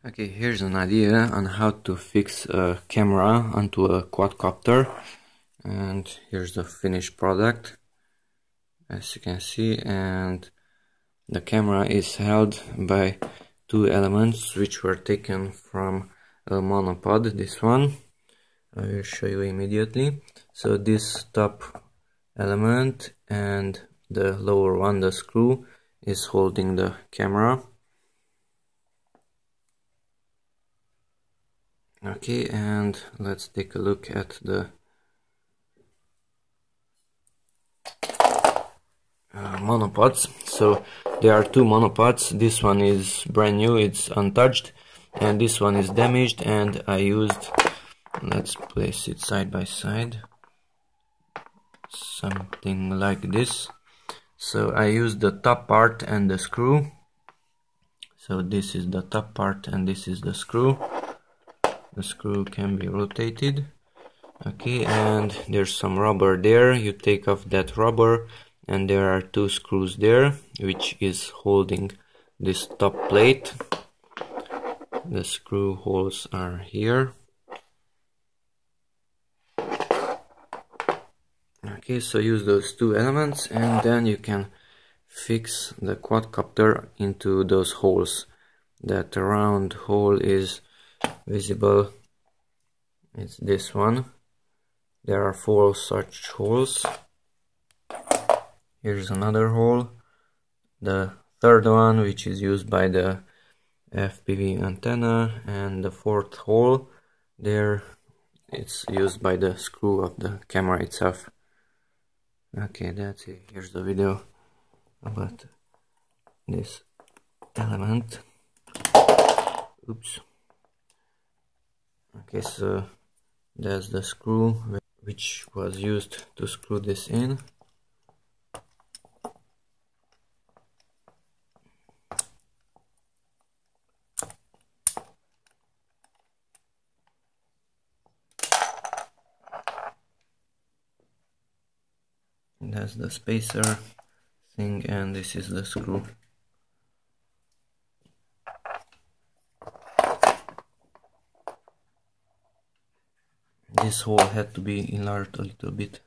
Okay, here's an idea on how to fix a camera onto a quadcopter, and here's the finished product, as you can see. And the camera is held by two elements which were taken from a monopod. This one I will show you immediately. So this top element and the lower one, the screw, is holding the camera. Okay, and let's take a look at the monopods. So there are two monopods. This one is brand new, it's untouched, and this one is damaged, and I used, let's place it side by side, something like this. So I used the top part and the screw. So this is the top part and this is the screw. The screw can be rotated. Okay, and there's some rubber there. You take off that rubber and there are two screws there which is holding this top plate. The screw holes are here. Okay, so use those two elements and then you can fix the quadcopter into those holes. That round hole is visible. It's this one. There are 4 such holes. Here's another hole. The third one, which is used by the FPV antenna, and the 4th hole there, it's used by the screw of the camera itself. Okay, that's it. Here's the video about this element. Oops. Okay, so that's the screw which was used to screw this in. That's the spacer thing, and this is the screw. This hole had to be enlarged a little bit.